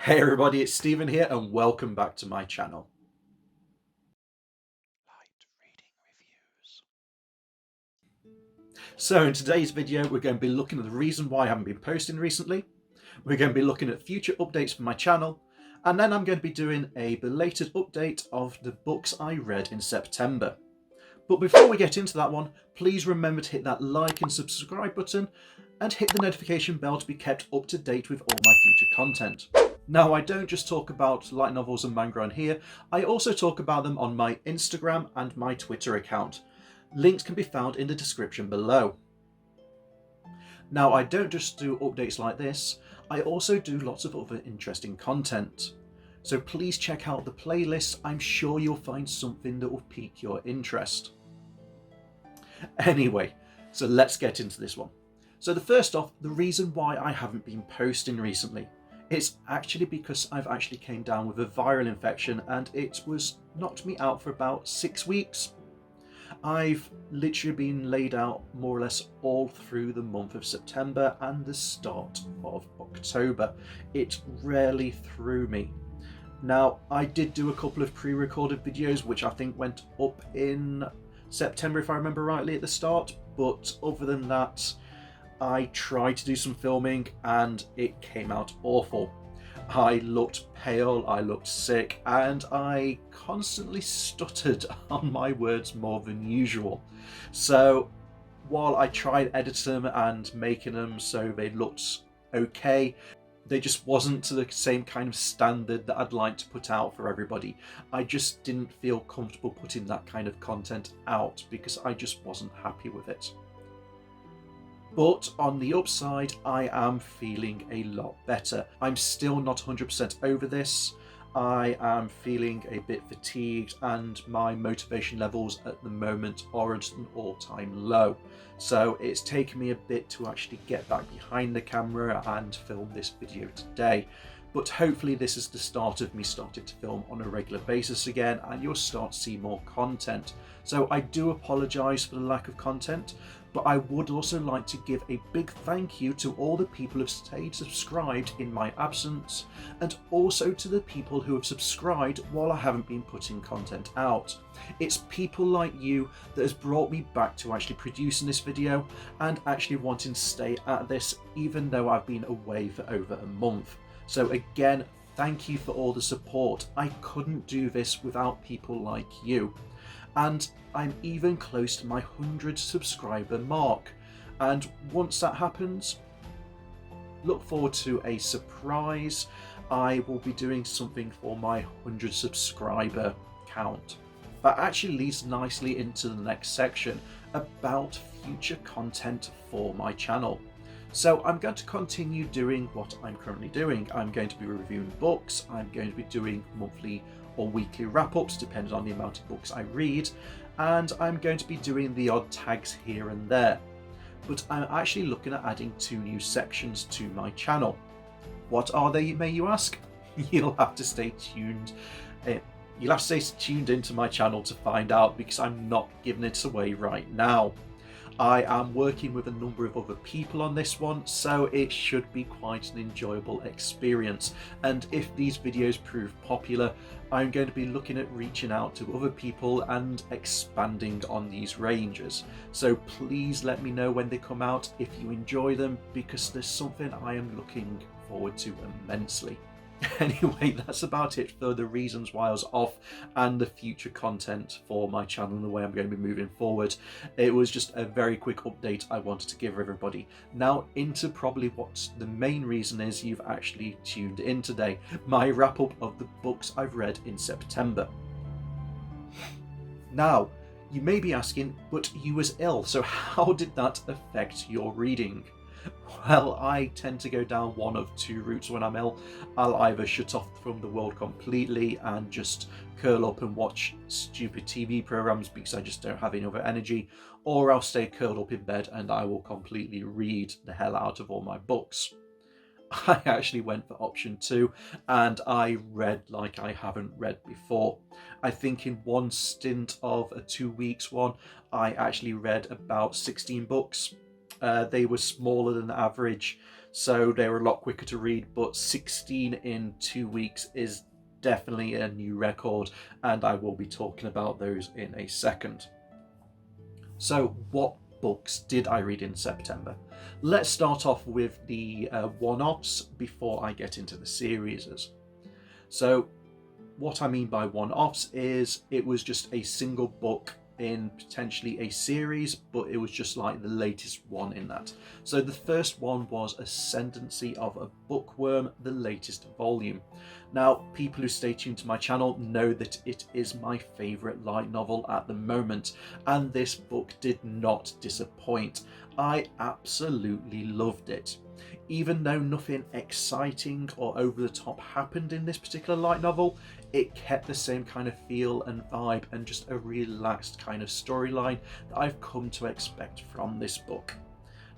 Hey everybody, it's Stephen here and welcome back to my channel. Light reading reviews. So in today's video we're going to be looking at the reason why I haven't been posting recently. We're going to be looking at future updates for my channel, and then I'm going to be doing a belated update of the books I read in September. But before we get into that one, please remember to hit that like and subscribe button and hit the notification bell to be kept up to date with all my future content. Now, I don't just talk about light novels and manga on here, I also talk about them on my Instagram and my Twitter account. Links can be found in the description below. Now, I don't just do updates like this, I also do lots of other interesting content. So please check out the playlist, I'm sure you'll find something that will pique your interest. Anyway, so let's get into this one. So the first off, the reason why I haven't been posting recently. It's actually because I've actually came down with a viral infection and it was knocked me out for about 6 weeks. I've literally been laid out more or less all through the month of September and the start of October. It rarely threw me. Now, I did do a couple of pre-recorded videos which I think went up in September if I remember rightly at the start, but other than that, I tried to do some filming and it came out awful. I looked pale, I looked sick, and I constantly stuttered on my words more than usual. So while I tried editing them and making them so they looked okay, they just wasn't to the same kind of standard that I'd like to put out for everybody. I just didn't feel comfortable putting that kind of content out because I just wasn't happy with it. But on the upside, I am feeling a lot better. I'm still not 100% over this. I am feeling a bit fatigued and my motivation levels at the moment are at an all-time low. So it's taken me a bit to actually get back behind the camera and film this video today. But hopefully this is the start of me starting to film on a regular basis again and you'll start to see more content. So I do apologise for the lack of content, but I would also like to give a big thank you to all the people who have stayed subscribed in my absence, and also to the people who have subscribed while I haven't been putting content out. It's people like you that has brought me back to actually producing this video and actually wanting to stay at this even though I've been away for over a month. So again, thank you for all the support. I couldn't do this without people like you. And I'm even close to my 100 subscriber mark. And once that happens, look forward to a surprise. I will be doing something for my 100 subscriber count. That actually leads nicely into the next section about future content for my channel. So I'm going to continue doing what I'm currently doing. I'm going to be reviewing books, I'm going to be doing monthly or weekly wrap-ups depending on the amount of books I read, and I'm going to be doing the odd tags here and there. But I'm actually looking at adding 2 new sections to my channel. What are they, may you ask? You'll have to stay tuned. You'll have to stay tuned into my channel to find out because I'm not giving it away right now. I am working with a number of other people on this one, so it should be quite an enjoyable experience. And if these videos prove popular, I'm going to be looking at reaching out to other people and expanding on these ranges. So please let me know when they come out if you enjoy them, because there's something I am looking forward to immensely. Anyway, that's about it for the reasons why I was off and the future content for my channel and the way I'm going to be moving forward. It was just a very quick update I wanted to give everybody. Now into probably what the main reason is you've actually tuned in today, my wrap up of the books I've read in September. Now, you may be asking, but you was ill, so how did that affect your reading? Well, I tend to go down one of 2 routes when I'm ill. I'll either shut off from the world completely and just curl up and watch stupid TV programs because I just don't have any other energy, or I'll stay curled up in bed and I will completely read the hell out of all my books. I actually went for option 2 and I read like I haven't read before. I think in one stint of a 2 weeks one, I actually read about 16 books. They were smaller than average, so they were a lot quicker to read, but 16 in 2 weeks is definitely a new record, and I will be talking about those in a second. So what books did I read in September? Let's start off with the one-offs before I get into the series. So what I mean by one-offs is it was just a single book in potentially a series, but it was just like the latest one in that. So the first one was Ascendancy of a Bookworm, the latest volume. Now, people who stay tuned to my channel know that it is my favourite light novel at the moment, and this book did not disappoint. I absolutely loved it. Even though nothing exciting or over the top happened in this particular light novel, it kept the same kind of feel and vibe and just a relaxed kind of storyline that I've come to expect from this book.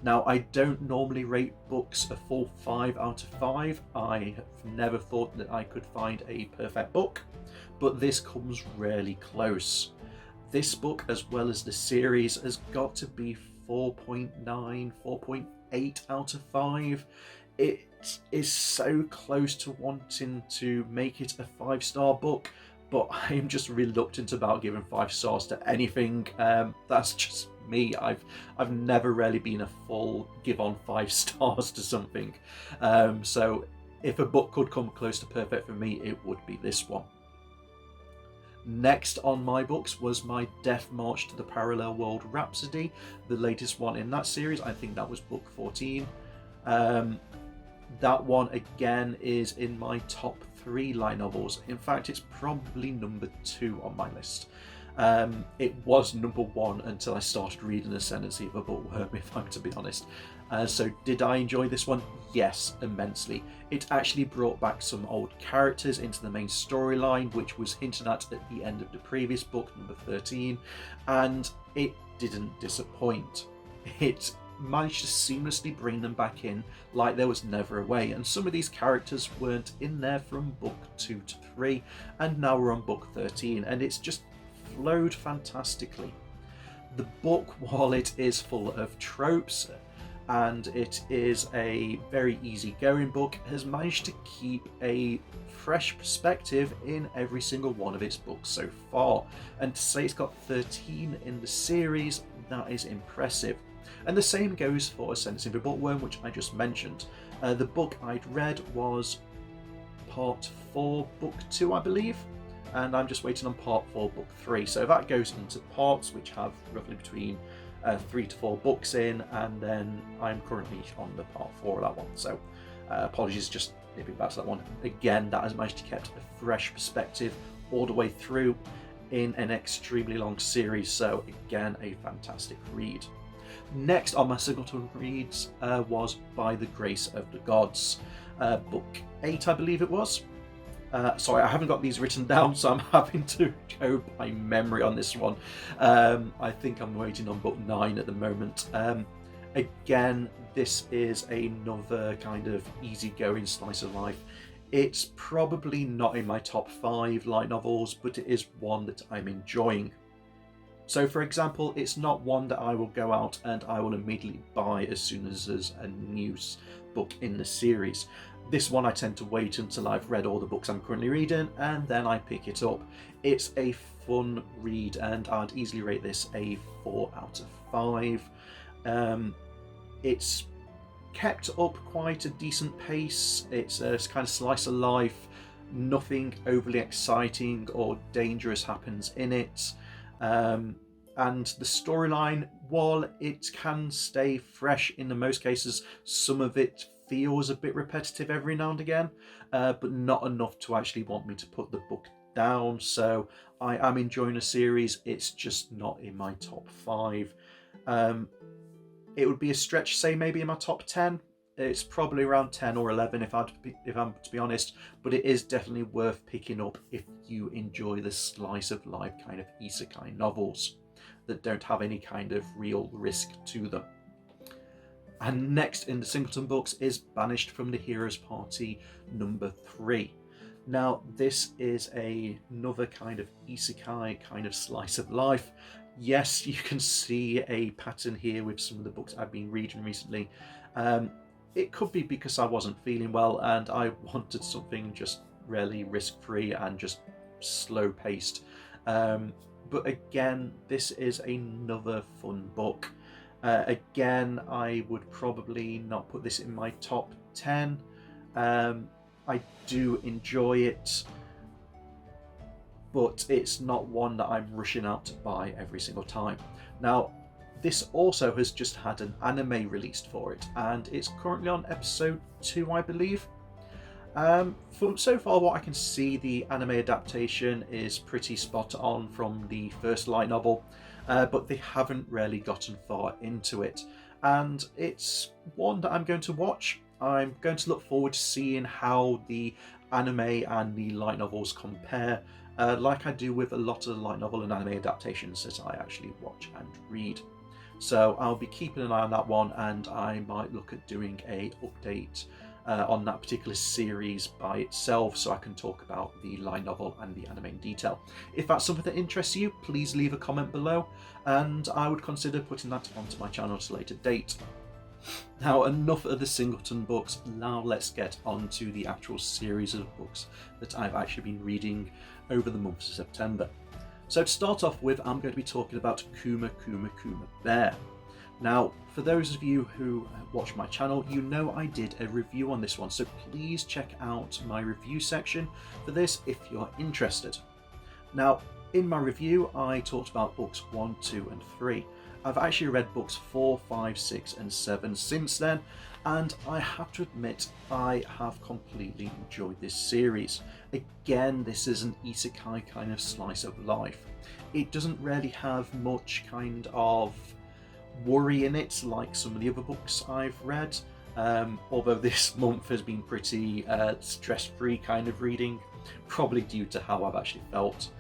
Now, I don't normally rate books a full 5 out of 5. I have never thought that I could find a perfect book, but this comes really close. This book, as well as the series, has got to be 4.9, 4.8 out of 5. It is so close to wanting to make it a 5-star book, but I'm just reluctant about giving 5 stars to anything. That's just me. I've never really been a full give on 5 stars to something. So if a book could come close to perfect for me, it would be this one. Next on my books was my Death March to the Parallel World Rhapsody, the latest one in that series. I think that was book 14. That one again is in my top 3 light novels. In fact, it's probably number 2 on my list. It was number 1 until I started reading Ascendancy of a Bookworm, if I'm to be honest. So did I enjoy this one? Yes, immensely. It actually brought back some old characters into the main storyline, which was hinted at the end of the previous book, number 13, and it didn't disappoint. It managed to seamlessly bring them back in like there was never a way, and some of these characters weren't in there from book 2 to 3, and now we're on book 13, and it's just flowed fantastically. The book, while it is full of tropes and it is a very easygoing book, has managed to keep a fresh perspective in every single one of its books so far, and to say it's got 13 in the series, that is impressive. And the same goes for Ascendancy of a Bookworm, which I just mentioned. The book I'd read was part 4, book 2, I believe, and I'm just waiting on part 4, book 3. So that goes into parts which have roughly between 3 to 4 books in, and then I'm currently on the part 4 of that one. So apologies, just nipping back to that one. Again, that has managed to keep a fresh perspective all the way through in an extremely long series. So again, a fantastic read. Next on my singleton reads was By the Grace of the Gods, book 8, I believe it was. Sorry, I haven't got these written down, so I'm having to go by memory on this one. I think I'm waiting on book 9 at the moment. Again, this is another kind of easygoing slice of life. It's probably not in my top 5 light novels, but it is one that I'm enjoying. So for example, it's not one that I will go out and I will immediately buy as soon as there's a new book in the series. This one I tend to wait until I've read all the books I'm currently reading, and then I pick it up. It's a fun read, and I'd easily rate this a 4 out of 5. It's kept up quite a decent pace. It's a kind of slice of life. Nothing overly exciting or dangerous happens in it. And the storyline, while it can stay fresh in the most cases, some of it feels a bit repetitive every now and again, but not enough to actually want me to put the book down. So I am enjoying the series. It's just not in my top 5. It would be a stretch to say maybe in my top 10. It's probably around 10 or 11 if I'm to be honest, but it is definitely worth picking up if you enjoy the slice of life kind of isekai novels that don't have any kind of real risk to them. And next in the singleton books is Banished from the Hero's Party number 3. Now this is another kind of isekai kind of slice of life. Yes, you can see a pattern here with some of the books I've been reading recently. it could be because I wasn't feeling well and I wanted something just really risk-free and just slow-paced. But again, this is another fun book. Again, I would probably not put this in my top 10. I do enjoy it, but it's not one that I'm rushing out to buy every single time. Now, this also has just had an anime released for it, and it's currently on episode 2, I believe. From so far what I can see, the anime adaptation is pretty spot on from the first light novel, but they haven't really gotten far into it, and it's one that I'm going to watch. I'm going to look forward to seeing how the anime and the light novels compare, like I do with a lot of the light novel and anime adaptations that I actually watch and read. So I'll be keeping an eye on that one, and I might look at doing a update on that particular series by itself, so I can talk about the light novel and the anime in detail. If that's something that interests you, please leave a comment below, and I would consider putting that onto my channel at a later date. Now, enough of the singleton books. Now let's get on to the actual series of books that I've actually been reading over the month of September. So to start off with, I'm going to be talking about Kumakuma Bear. Now, for those of you who watch my channel, you know I did a review on this one, so please check out my review section for this if you're interested. Now, in my review, I talked about books 1, 2 and 3. I've actually read books 4, 5, 6 and 7 since then, and I have to admit I have completely enjoyed this series. Again, this is an isekai kind of slice of life. It doesn't really have much kind of worry in it like some of the other books I've read, although this month has been pretty stress-free kind of reading, probably due to how I've actually felt.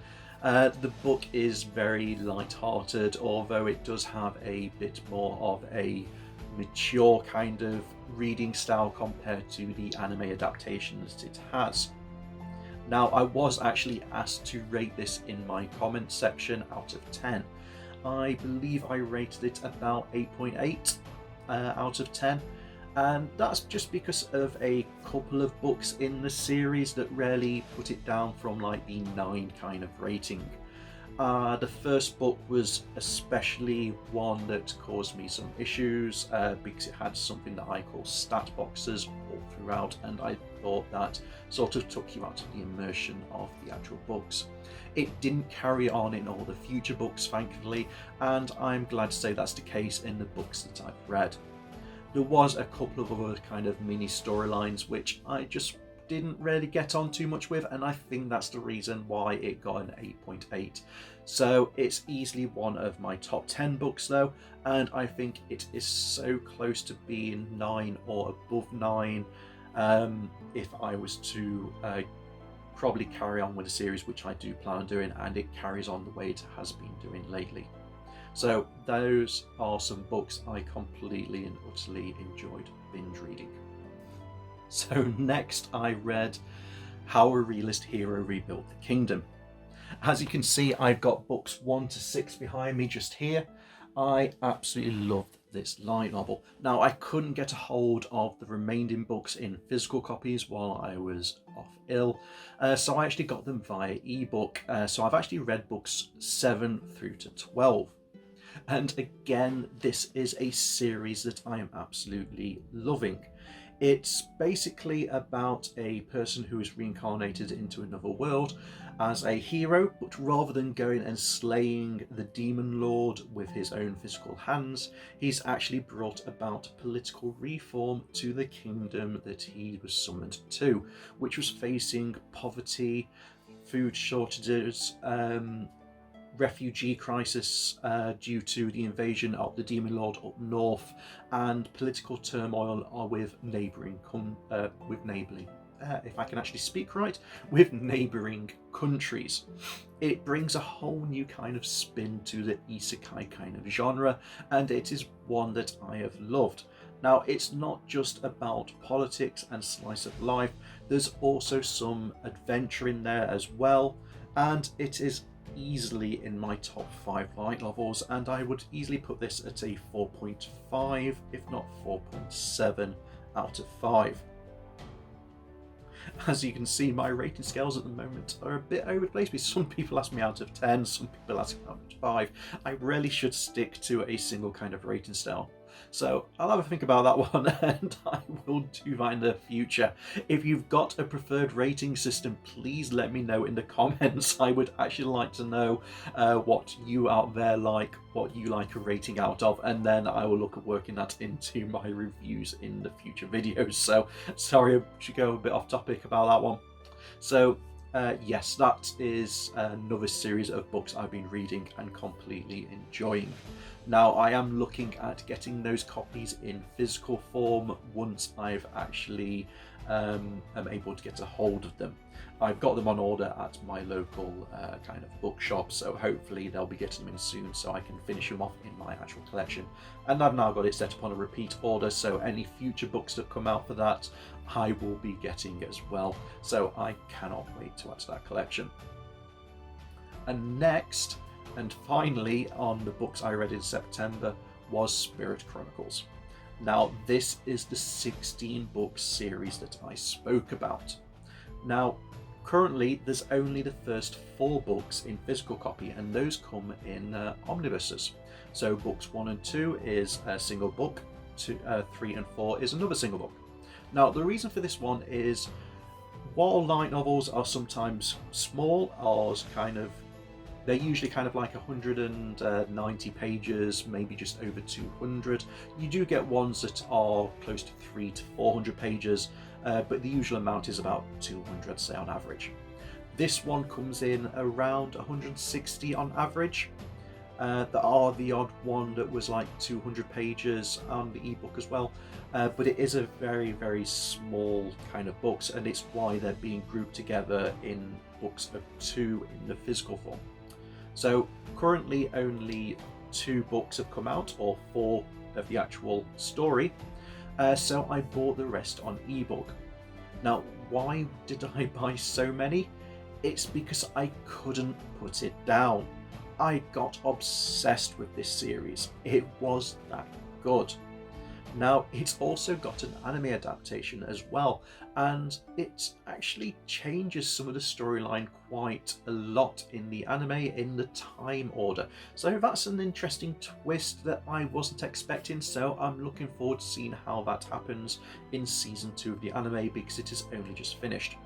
The book is very light-hearted, although it does have a bit more of a mature kind of reading style compared to the anime adaptations it has. Now, I was actually asked to rate this in my comment section out of 10. I believe I rated it about 8.8 out of 10, and that's just because of a couple of books in the series that really put it down from like the 9 kind of rating. The first book was especially one that caused me some issues because it had something that I call stat boxes all throughout, and I thought that sort of took you out of the immersion of the actual books. It didn't carry on in all the future books, thankfully, and I'm glad to say that's the case in the books that I've read. There was a couple of other kind of mini storylines which I just didn't really get on too much with, and I think that's the reason why it got an 8.8. So it's easily one of my top 10 books though, and I think it is so close to being 9 or above 9 if I was to probably carry on with the series, which I do plan on doing, and it carries on the way it has been doing lately. So those are some books I completely and utterly enjoyed binge reading. So next I read How a Realist Hero Rebuilt the Kingdom. As you can see, I've got books 1 to 6 behind me just here. I absolutely loved this light novel. Now, I couldn't get a hold of the remaining books in physical copies while I was off ill, so I actually got them via ebook. So I've actually read books 7 through to 12. And again, this is a series that I am absolutely loving. It's basically about a person who is reincarnated into another world as a hero, but rather than going and slaying the demon lord with his own physical hands, he's actually brought about political reform to the kingdom that he was summoned to, which was facing poverty, food shortages, refugee crisis due to the invasion of the demon lord up north, and political turmoil with neighbouring if I can actually speak right, with neighbouring countries. It brings a whole new kind of spin to the isekai kind of genre, and it is one that I have loved. Now, it's not just about politics and slice of life, there's also some adventure in there as well, and it is easily in my top 5 light novels, and I would easily put this at a 4.5 if not 4.7 out of 5. As you can see, my rating scales at the moment are a bit over the place, because some people ask me out of 10, some people ask me out of 5. I really should stick to a single kind of rating scale. So I'll have a think about that one, and I will do that in the future. If you've got a preferred rating system, please let me know in the comments. I would actually like to know what you out there like, what you like a rating out of, and then I will look at working that into my reviews in the future videos. So sorry, I should go a bit off topic about that one. So yes, that is another series of books I've been reading and completely enjoying. Now, I am looking at getting those copies in physical form once I've actually am able to get a hold of them. I've got them on order at my local kind of bookshop, so hopefully they'll be getting them in soon so I can finish them off in my actual collection. And I've now got it set up on a repeat order, so any future books that come out for that, I will be getting as well. So I cannot wait to add to that collection. And next, and finally, on the books I read in September was Spirit Chronicles. Now, this is the 16-book series that I spoke about. Now, currently, there's only the first 4 books in physical copy, and those come in omnibuses. So books 1 and 2 is a single book, 3 and 4 is another single book. Now, the reason for this one is, while light novels are sometimes small, or they're usually kind of like 190 pages, maybe just over 200. You do get ones that are close to 300 to 400 pages, but the usual amount is about 200, say, on average. This one comes in around 160 on average. There are the odd one that was like 200 pages on the ebook as well, but it is a very, very small kind of books, and it's why they're being grouped together in books of 2 in the physical form. So currently only 2 books have come out, or 4 of the actual story, so I bought the rest on ebook. Now, why did I buy so many? It's because I couldn't put it down. I got obsessed with this series. It was that good. Now, it's also got an anime adaptation as well, and it actually changes some of the storyline quite a lot in the anime in the time order. So that's an interesting twist that I wasn't expecting, so I'm looking forward to seeing how that happens in season 2 of the anime, because it is only just finished.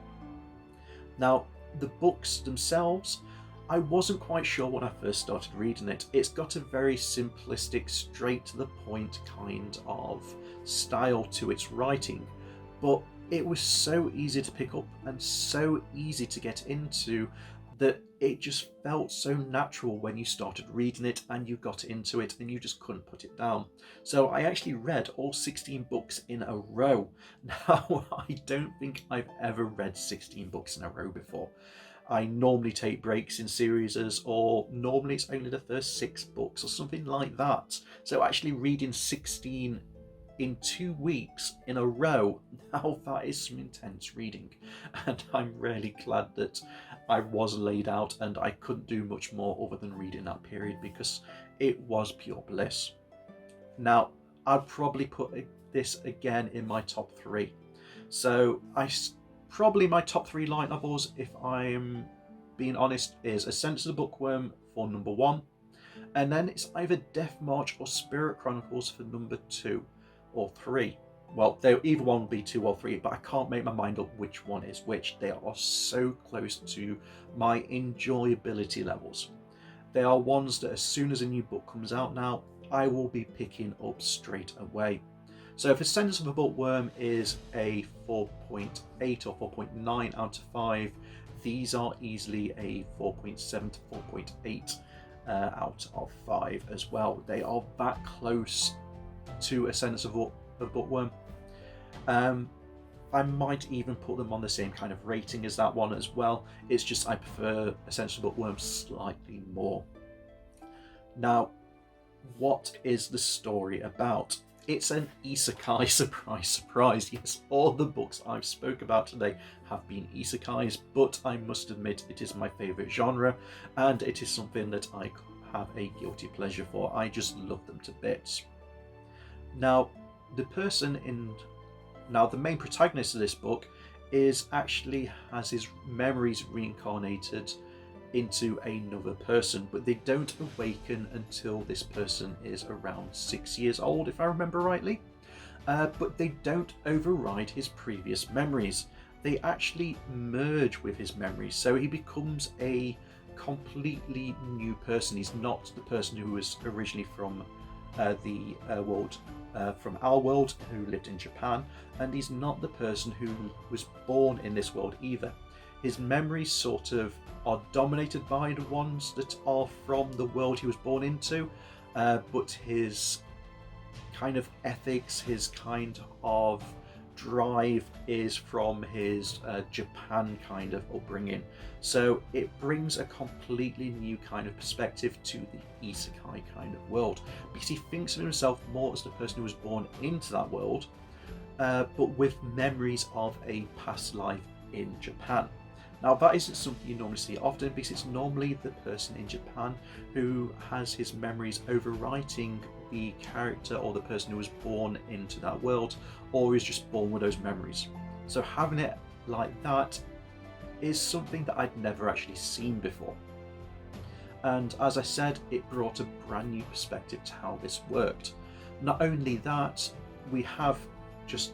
Now, the books themselves, I wasn't quite sure when I first started reading it. It's got a very simplistic, straight to the point kind of style to its writing, but it was so easy to pick up and so easy to get into that it just felt so natural when you started reading it and you got into it and you just couldn't put it down. So I actually read all 16 books in a row. Now, I don't think I've ever read 16 books in a row before. I normally take breaks in series, or normally it's only the first 6 books or something like that. So actually reading 16 in 2 weeks in a row, now that is some intense reading. And I'm really glad that I was laid out and I couldn't do much more other than reading that period, because it was pure bliss. Now, I'd probably put this again in my top 3. So probably my top 3 light novels, if I'm being honest, is Ascent of the Bookworm for number 1, and then it's either Death March or Spirit Chronicles for number 2 or 3. Well, either one will be 2 or 3, but I can't make my mind up which one is which. They are so close to my enjoyability levels. They are ones that as soon as a new book comes out now, I will be picking up straight away. So if Ascendance of a Bookworm is a 4.8 or 4.9 out of 5, these are easily a 4.7 to 4.8 out of 5 as well. They are that close to Ascendance of a Bookworm. I might even put them on the same kind of rating as that one as well. It's just I prefer Ascendance of a Bookworm slightly more. Now, what is the story about? It's an isekai, surprise, surprise. Yes, all the books I've spoke about today have been isekais, but I must admit it is my favourite genre, and it is something that I have a guilty pleasure for. I just love them to bits. Now, the person in Now, the main protagonist of this book has his memories reincarnated into another person, but they don't awaken until this person is around 6 years old, if I remember rightly. But they don't override his previous memories. They actually merge with his memories, so he becomes a completely new person. He's not the person who was originally from the world, from our world, who lived in Japan, and he's not the person who was born in this world either. His memories sort of are dominated by the ones that are from the world he was born into, but his kind of ethics, his kind of drive is from his Japan kind of upbringing. So it brings a completely new kind of perspective to the isekai kind of world, because he thinks of himself more as the person who was born into that world, but with memories of a past life in Japan. Now, that isn't something you normally see often, because it's normally the person in Japan who has his memories overwriting the character or the person who was born into that world, or is just born with those memories. So having it like that is something that I'd never actually seen before. And as I said, it brought a brand new perspective to how this worked. Not only that, we have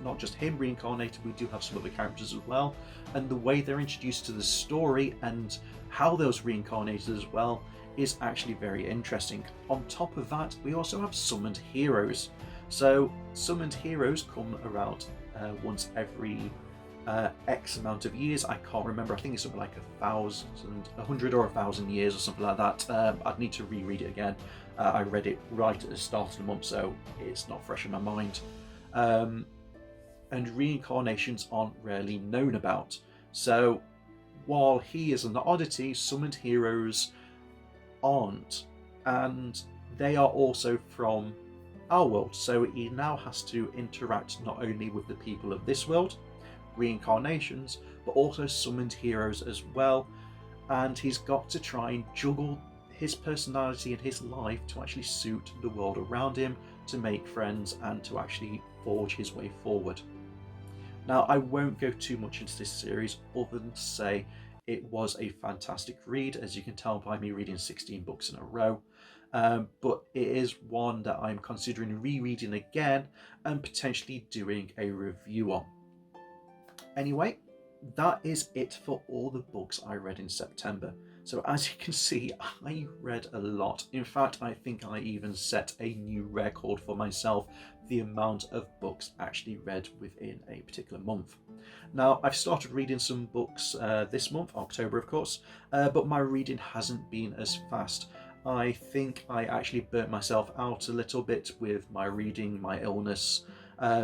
not just him reincarnated, we do have some other characters as well, and the way they're introduced to the story and how those reincarnated as well is actually very interesting. On top of that, we also have summoned heroes. So summoned heroes come around once every X amount of years. I can't remember, I think it's something like 100 or 1,000 years or something like that. I'd need to reread it again. I read it right at the start of the month, so it's not fresh in my mind. And reincarnations aren't rarely known about. So while he is an oddity, summoned heroes aren't, and they are also from our world. So he now has to interact not only with the people of this world, reincarnations, but also summoned heroes as well. And he's got to try and juggle his personality and his life to actually suit the world around him, to make friends and to actually forge his way forward. Now, I won't go too much into this series other than to say it was a fantastic read, as you can tell by me reading 16 books in a row. But it is one that I'm considering rereading again and potentially doing a review on. Anyway, that is it for all the books I read in September. So as you can see, I read a lot. In fact, I think I even set a new record for myself, the amount of books actually read within a particular month. Now, I've started reading some books this month, October of course, but my reading hasn't been as fast. I think I actually burnt myself out a little bit with my reading, my illness.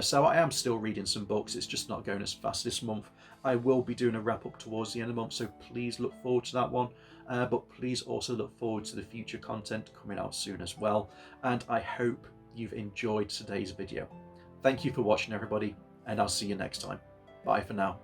So I am still reading some books, it's just not going as fast this month. I will be doing a wrap up towards the end of the month, so please look forward to that one. But please also look forward to the future content coming out soon as well. And I hope you've enjoyed today's video. Thank you for watching, everybody, and I'll see you next time. Bye for now.